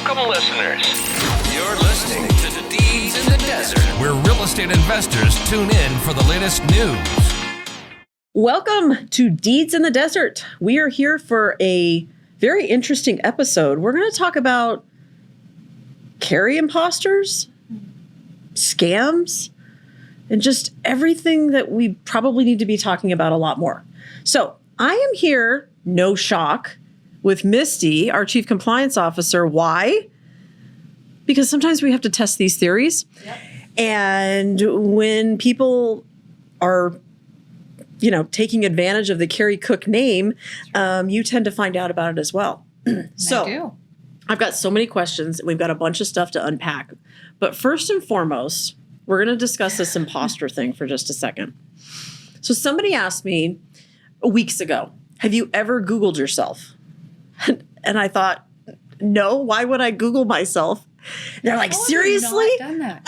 Welcome, listeners. You're listening to the Deeds in the Desert, where real estate investors tune in for the latest news. Welcome to Deeds in the Desert. We are here for a very interesting episode. We're going to talk about Carrie imposters, scams, and just everything that we probably need to be talking about a lot more. So I am here, no shock, with Misty, our Chief Compliance Officer. Why? Because sometimes we have to test these theories. Yep. And when people are, taking advantage of the Carrie Cook name, you tend to find out about it as well. So I do. I've got so many questions. We've got a bunch of stuff to unpack. But first and foremost, we're going to discuss this imposter thing for just a second. So somebody asked me weeks ago, have you ever Googled yourself? And I thought, no, why would I Google myself? And they're like, seriously? Done that.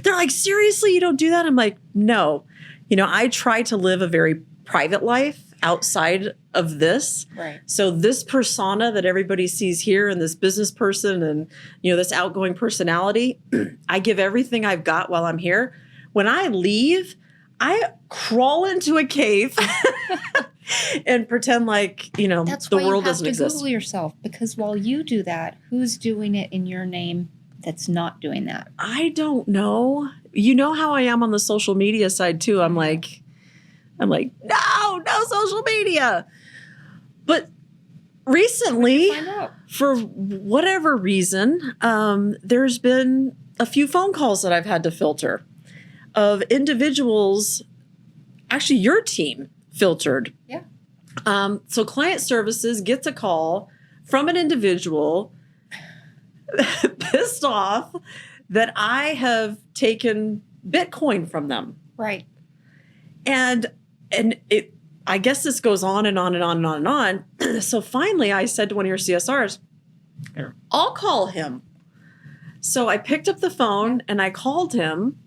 They're like, seriously, you don't do that? I'm like, no. I try to live a very private life outside of this. Right. So this persona that everybody sees here and this business person and, this outgoing personality, I give everything I've got while I'm here. When I leave, I crawl into a cave and pretend like, That's the why world you have doesn't to exist. Google yourself, because while you do that, who's doing it in your name that's not doing that? I don't know. You know how I am on the social media side too. I'm like, no social media. But recently, for whatever reason, there's been a few phone calls that I've had to filter of individuals, actually your team filtered. Yeah. So client services gets a call from an individual pissed off that I have taken Bitcoin from them. Right. And it, I guess this goes on and on and on and on and on. So finally I said to one of your CSRs, I'll call him. So I picked up the phone and I called him,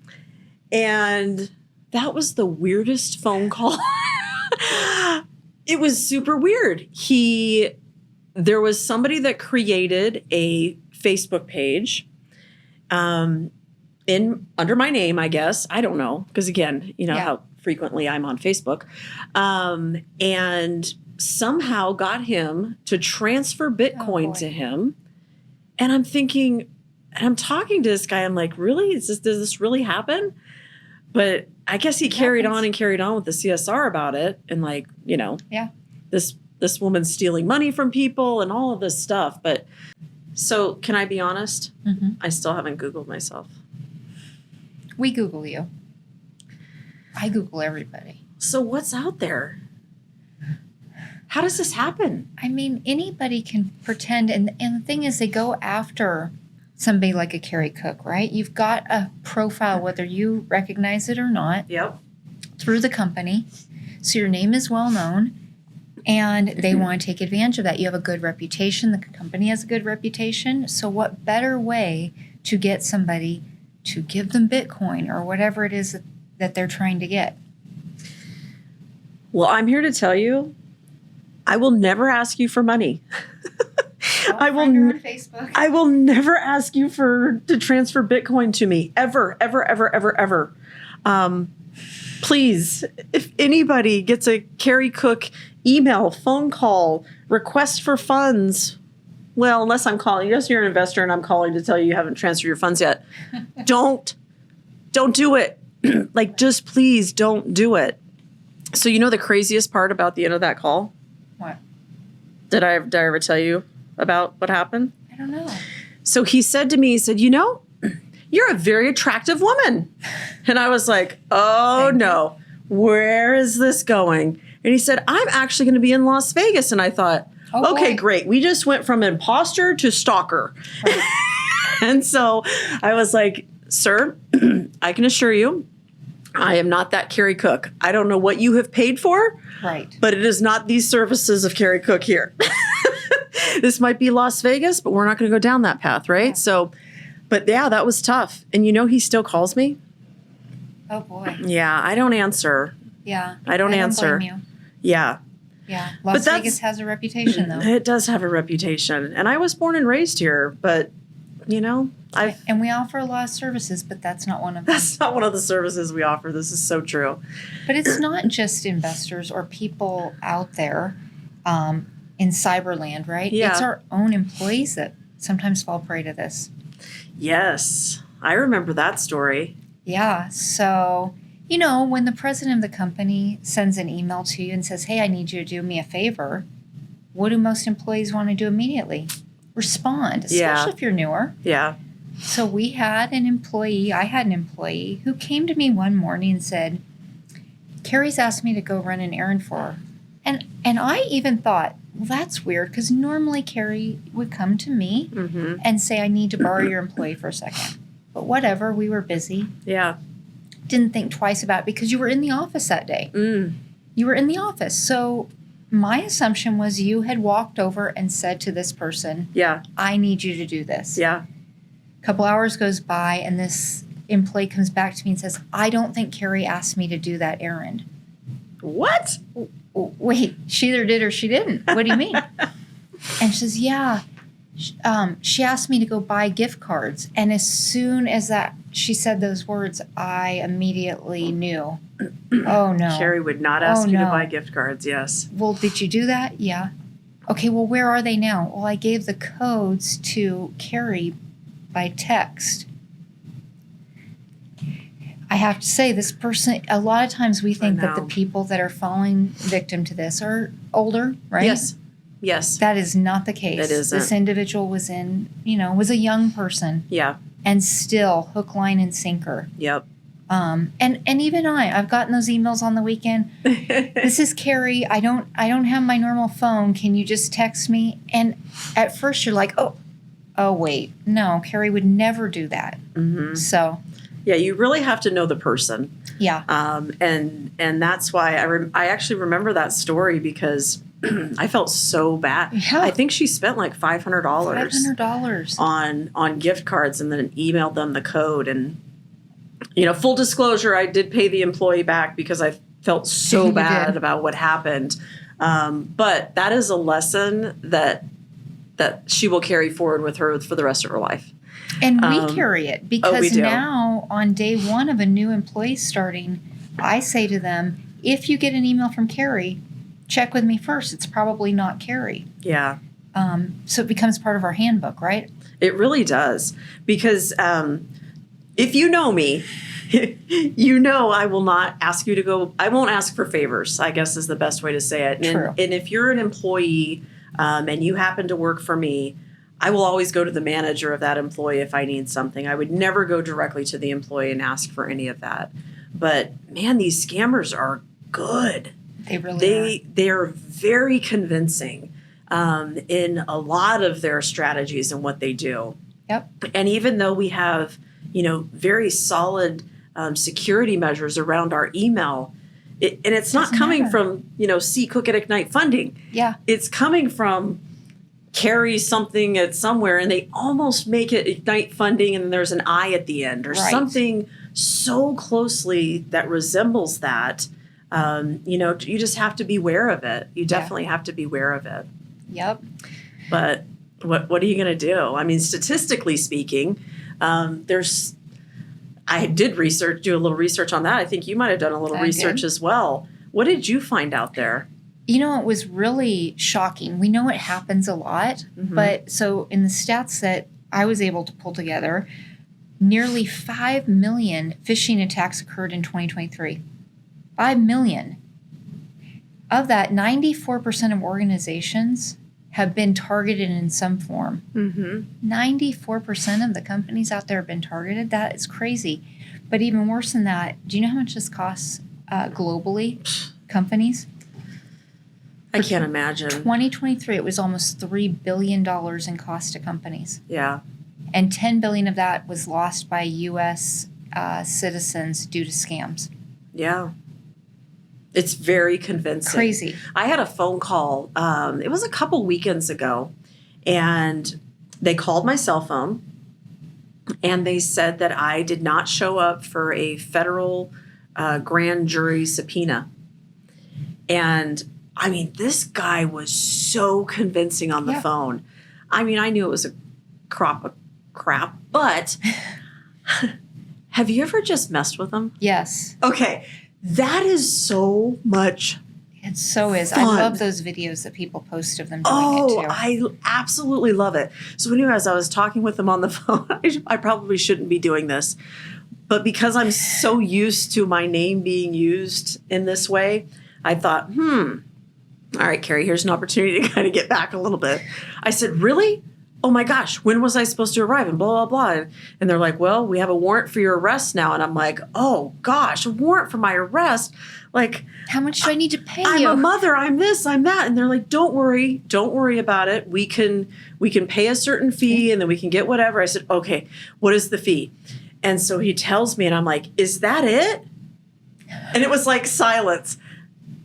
and that was the weirdest phone call. It was super weird. There was somebody that created a Facebook page under my name, I guess. I don't know. Because again, how frequently I'm on Facebook. And somehow got him to transfer Bitcoin to him. And I'm thinking, and I'm talking to this guy. I'm like, really? Does this really happen? But I guess he carried on with the CSR about it. And this woman's stealing money from people and all of this stuff. But so can I be honest? Mm-hmm. I still haven't Googled myself. We Google you. I Google everybody. So what's out there? How does this happen? I mean, anybody can pretend. And the thing is, they go after somebody like a Carrie Cook, right? You've got a profile, whether you recognize it or not. Yep. Through the company. So your name is well known. And they want to take advantage of that. You have a good reputation. The company has a good reputation. So what better way to get somebody to give them Bitcoin or whatever it is that they're trying to get? Well, I'm here to tell you, I will never ask you for money. I will on Facebook. I will never ask you to transfer Bitcoin to me. Ever, ever, ever, ever, ever. Please, if anybody gets a Carrie Cook email, phone call, request for funds, well, unless I'm calling, yes, you're an investor and I'm calling to tell you haven't transferred your funds yet. Don't do it. Just please don't do it. So the craziest part about the end of that call? What? Did I ever tell you about what happened? I don't know. So he said to me, you're a very attractive woman. And I was like, oh no, where is this going? And he said, I'm actually going to be in Las Vegas. And I thought, okay, great. We just went from imposter to stalker. Right. And so I was like, sir, I can assure you, I am not that Carrie Cook. I don't know what you have paid for, right? But it is not these services of Carrie Cook here. This might be Las Vegas, but we're not going to go down that path, right? Yeah. So, but yeah, that was tough. And he still calls me. Oh boy. Yeah, I don't answer. Yeah. I don't answer. Blame you. Yeah. Yeah. Las Vegas has a reputation, though. It does have a reputation. And I was born and raised here, but And we offer a lot of services, but that's not one of them. That's not one of the services we offer. This is so true. But it's not just investors or people out there in cyberland, right? Yeah. It's our own employees that sometimes fall prey to this. Yes. I remember that story. Yeah. So, when the president of the company sends an email to you and says, hey, I need you to do me a favor, what do most employees want to do immediately? Respond, especially if you're newer. Yeah. So I had an employee who came to me one morning and said, Carrie's asked me to go run an errand for her. And I even thought, well, that's weird, because normally Carrie would come to me and say, I need to borrow your employee for a second. But whatever, we were busy. Yeah. Didn't think twice about it because you were in the office that day. You were in the office. So my assumption was you had walked over and said to this person, Yeah. I need you to do this. Yeah. A couple hours goes by and this employee comes back to me and says, I don't think Carrie asked me to do that errand. What? Wait, she either did or she didn't. What do you mean? And she says, yeah. She asked me to go buy gift cards. And as soon as she said those words, I immediately knew, oh no. Carrie would not ask you to buy gift cards, yes. Well, did you do that? Yeah. Okay, well, where are they now? Well, I gave the codes to Carrie by text. I have to say, this person, a lot of times we think that the people that are falling victim to this are older, right? Yes. That is not the case. It isn't. This individual was was a young person. Yeah. And still hook, line, and sinker. Yep. And even I've gotten those emails on the weekend. This is Carrie. I don't have my normal phone. Can you just text me? And at first you're like, oh wait, no, Carrie would never do that. So. Yeah, you really have to know the person. Yeah. And that's why I actually remember that story because I felt so bad. Yeah. I think she spent like $500 on gift cards and then emailed them the code. And, full disclosure, I did pay the employee back because I felt so bad about what happened. But that is a lesson that she will carry forward with her for the rest of her life. And we carry it because we now on day one of a new employee starting, I say to them, if you get an email from Carrie, check with me first. It's probably not Carrie. Yeah. So it becomes part of our handbook, right? It really does. Because if you know me, I will not ask you to go. I won't ask for favors, I guess is the best way to say it. True. And if you're an employee and you happen to work for me, I will always go to the manager of that employee if I need something. I would never go directly to the employee and ask for any of that. But man, these scammers are good. They really are. They're very convincing in a lot of their strategies and what they do. Yep. And even though we have, very solid security measures around our email, and it's not coming from, C. Cook at Ignite Funding. Yeah. It's coming from Carry something at somewhere, and they almost make it Ignite Funding, and there's an I at the end or something so closely that resembles that. You just have to be aware of it. You definitely have to be aware of it. Yep. But what are you going to do? I mean, statistically speaking, I did do a little research on that. I think you might have done a little research as well. What did you find out there? It was really shocking. We know it happens a lot, but so in the stats that I was able to pull together, nearly 5 million phishing attacks occurred in 2023. 5 million. Of that, 94% of organizations have been targeted in some form. 94% of the companies out there have been targeted. That is crazy. But even worse than that, do you know how much this costs globally, companies? I can't imagine. 2023, it was almost $3 billion in cost to companies. Yeah. And $10 billion of that was lost by U.S. Citizens due to scams. Yeah. It's very convincing. Crazy. I had a phone call. It was a couple weekends ago, and they called my cell phone, and they said that I did not show up for a federal grand jury subpoena. And I mean, this guy was so convincing on the phone. I mean, I knew it was a crop of crap. But have you ever just messed with them? Yes. Okay. That is so much It so is. fun. I love those videos that people post of them doing Oh, it too. I absolutely love it. So anyway, as I was talking with them on the phone, I probably shouldn't be doing this, but because I'm so used to my name being used in this way, I thought, all right, Carrie, here's an opportunity to kind of get back a little bit. I said, really? Oh my gosh, when was I supposed to arrive? And blah, blah, blah. And they're like, well, we have a warrant for your arrest now. And I'm like, oh gosh, a warrant for my arrest? Like, How much do I need to pay I'm you? a mother, I'm this, I'm that. And they're like, don't worry about it. We can pay a certain fee and then we can get whatever. I said, okay, what is the fee? And so he tells me and I'm like, is that it? And it was like silence.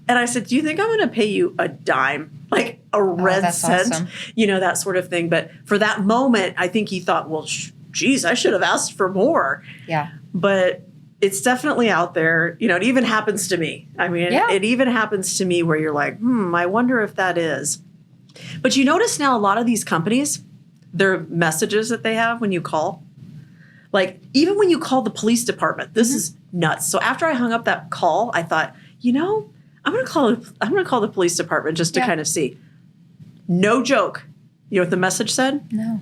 And I said, do you think I'm going to pay you a dime? Like a red that's cent? awesome. You know, that sort of thing. But for that moment, I think he thought, well, geez, I should have asked for more. Yeah. But it's definitely out there. You know, it even happens to me. I mean, Yeah. it even happens to me where you're like, I wonder if that is. But you notice now a lot of these companies, their messages that they have when you call, like even when you call the police department, this is nuts. So after I hung up that call, I thought, you know, I'm going to call the police department just to kind of see. No joke. You know what the message said? No.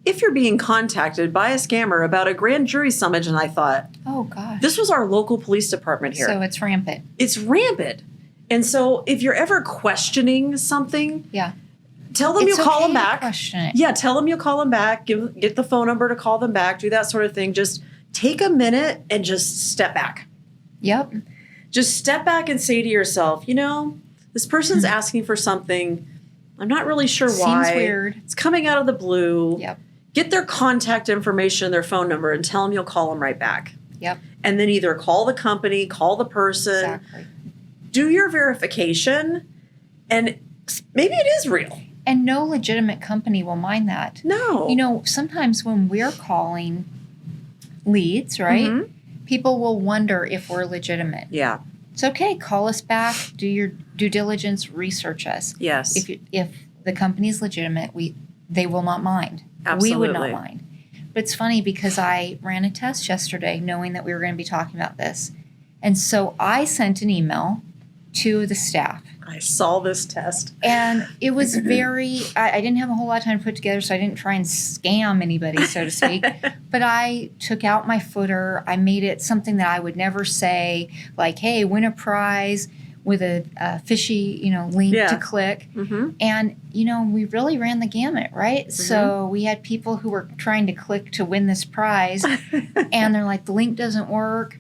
If you're being contacted by a scammer about a grand jury summons, and I thought, Oh gosh. this was our local police department here. So it's rampant. It's rampant. And so if you're ever questioning something, Yeah. tell them It's you'll call okay them to back. question it. Yeah, tell them you'll call them back. Get the phone number to call them back. Do that sort of thing. Just take a minute and just step back. Yep. Just step back and say to yourself, you know, this person's asking for something. I'm not really sure why. Seems weird. It's coming out of the blue. Yep. Get their contact information, their phone number, and tell them you'll call them right back. Yep. And then either call the company, call the person, Exactly. do your verification, and maybe it is real. And no legitimate company will mind that. No. You know, sometimes when we're calling leads, right? Mhm. People will wonder if we're legitimate. Yeah. It's okay. Call us back. Do your due diligence. Research us. Yes. If the company's legitimate, they will not mind. Absolutely. We would not mind. But it's funny because I ran a test yesterday knowing that we were going to be talking about this. And so I sent an email to the staff. I saw this test. And it was very, I didn't have a whole lot of time to put together, so I didn't try and scam anybody, so to speak. But I took out my footer. I made it something that I would never say, like, hey, win a prize with a fishy, link Yeah. to click. Mm-hmm. And, we really ran the gamut, right? So we had people who were trying to click to win this prize, and they're like, the link doesn't work.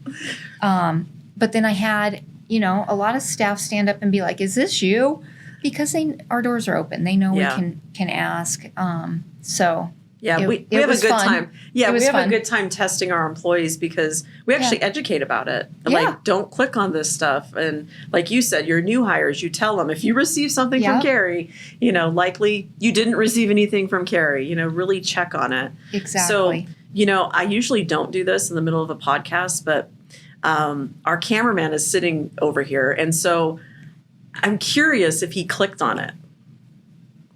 But then I had, a lot of staff stand up and be like, is this you? Because our doors are open. They know Yeah. we can ask. So Yeah, It- we it have a was good fun. time. Yeah, It we was have fun. a good time testing our employees because we actually educate about it. Yeah. Like, don't click on this stuff. And like you said, your new hires, you tell them if you receive something from Yep. Carrie, likely you didn't receive anything from Carrie. Really check on it. exactly. So, I usually don't do this in the middle of a podcast, but our cameraman is sitting over here. And so I'm curious if he clicked on it.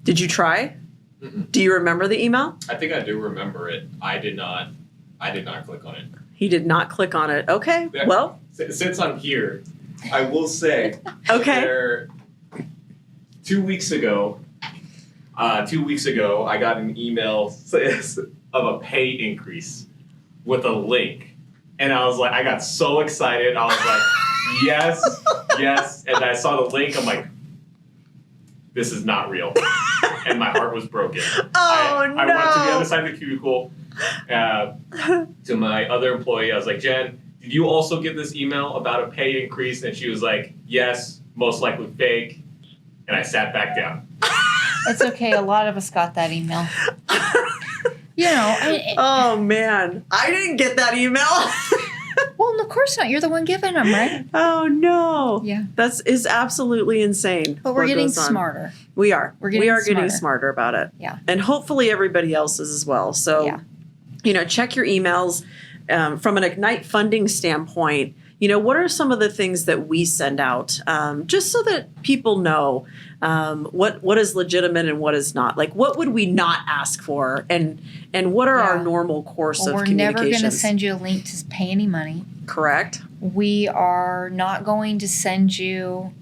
Did you try? Mm-mm. Do you remember the email? I think I do remember it. I did not click on it. He did not click on it. Okay. Yeah. Well, Since I'm here, I will say okay. there 2 weeks ago, I got an email of a pay increase with a link. And I was like, I got so excited. I was like, yes. And I saw the link. I'm like, this is not real. And my heart was broken. Oh, I went to the no. other side of the cubicle to my other employee. I was like, Jen, did you also get this email about a pay increase? And she was like, yes, most likely fake. And I sat back down. It's okay. A lot of us got that email. Oh, man. I didn't get that email. Well, of course not. You're the one giving them, right? Oh, no. Yeah. That is absolutely insane. But we're what getting goes on. smarter. We are. We're We are getting getting smarter. smarter about it. Yeah. And hopefully everybody else is as well. So, Yeah. check your emails. From an Ignite funding standpoint, what are some of the things that we send out, just so that people know what is legitimate and what is not? Like, what would we not ask for, and what are our normal course of communications? We're never going to send you a link to pay any money. Correct. We are not going to send you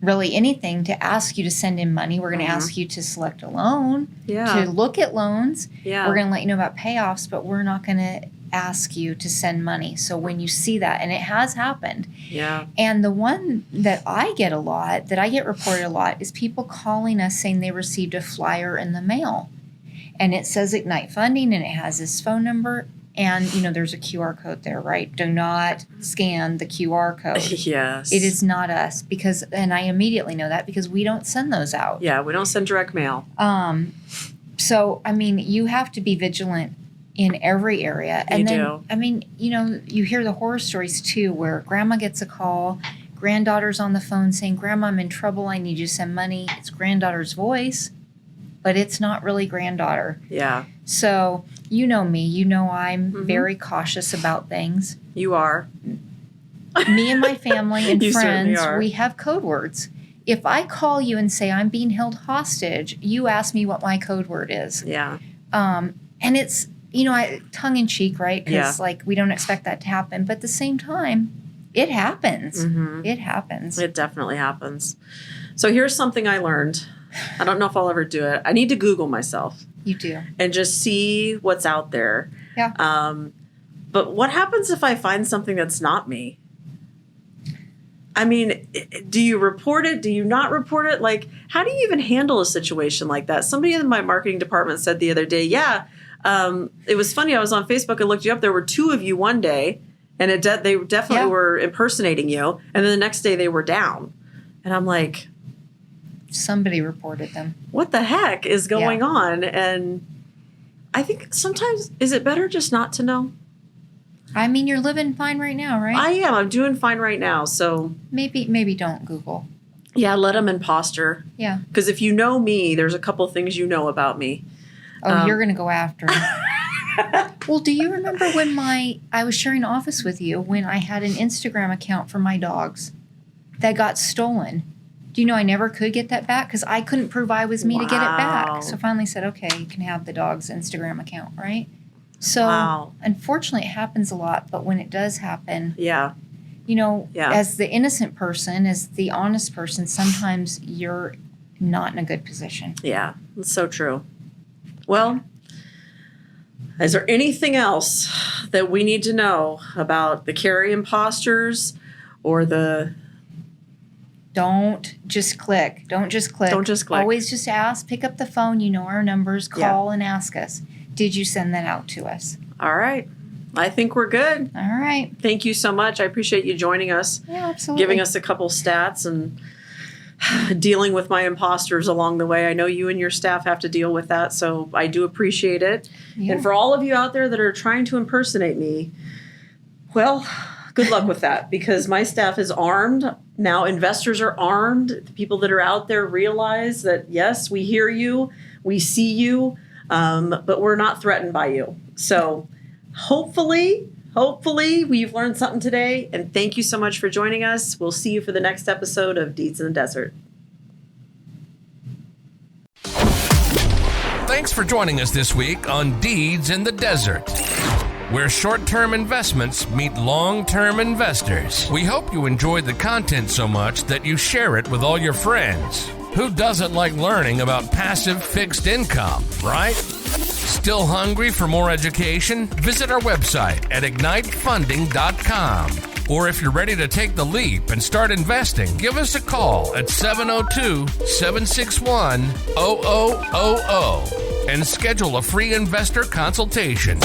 really anything to ask you to send in money. We're going to ask you to select a loan, to look at loans. Yeah. We're going to let you know about payoffs, but we're not going to ask you to send money. So when you see that, and it has happened. Yeah. And the one that I get reported a lot, is people calling us saying they received a flyer in the mail. And it says Ignite Funding, and it has his phone number. And, there's a QR code there, right? Do not scan the QR code. Yes. It is not us, and I immediately know that because we don't send those out. Yeah, we don't send direct mail. So, you have to be vigilant in every area. And you hear the horror stories too, where grandma gets a call, granddaughter's on the phone saying, Grandma, I'm in trouble, I need you to send money. It's granddaughter's voice, but it's not really granddaughter. Yeah. So, you know me, I'm very cautious about things. You are. Me and my family and friends, we have code words. If I call you and say I'm being held hostage, you ask me what my code word is. Yeah. And it's, tongue in cheek, right? Because we don't expect that to happen. But at the same time, it happens. Mm-hmm. It happens. It definitely happens. So here's something I learned. I don't know if I'll ever do it. I need to Google myself. You do. And just see what's out there. Yeah. But what happens if I find something that's not me? Do you report it? Do you not report it? Like, how do you even handle a situation like that? Somebody in my marketing department said the other day, it was funny. I was on Facebook and looked you up. There were 2 of you one day, and they definitely were impersonating you. And then the next day they were down. And I'm like, somebody reported them. What the heck is going on? And I think sometimes, is it better just not to know? You're living fine right now, right? I am. I'm doing fine right now. So maybe don't Google. Yeah, let them imposter. Yeah. Because if you know me, there's a couple things you know about me. Oh, you're going to go after me. Well, do you remember when I was sharing office with you when I had an Instagram account for my dogs that got stolen? Do you know I never could get that back because I couldn't prove I was me to get it back. So I finally said, okay, you can have the dog's Instagram account, right? So unfortunately, it happens a lot. But when it does happen, as the innocent person, as the honest person, sometimes you're not in a good position. Yeah, that's so true. Well, is there anything else that we need to know about the Carrie imposters or the... Don't just click. Always just ask. Pick up the phone. Our numbers. Call and ask us. Did you send that out to us? All right. I think we're good. All right. Thank you so much. I appreciate you joining us. Yeah, absolutely. Giving us a couple stats and dealing with my imposters along the way. I know you and your staff have to deal with that, so I do appreciate it. Yeah. And for all of you out there that are trying to impersonate me, well, good luck with that, because my staff is armed. Now investors are armed. The people that are out there realize that, yes, we hear you, we see you, but we're not threatened by you. So hopefully we've learned something today. And thank you so much for joining us. We'll see you for the next episode of Deeds in the Desert. Thanks for joining us this week on Deeds in the Desert, where short-term investments meet long-term investors. We hope you enjoyed the content so much that you share it with all your friends. Who doesn't like learning about passive fixed income, right? Still hungry for more education? Visit our website at ignitefunding.com. Or if you're ready to take the leap and start investing, give us a call at 702-761-0000 and schedule a free investor consultation.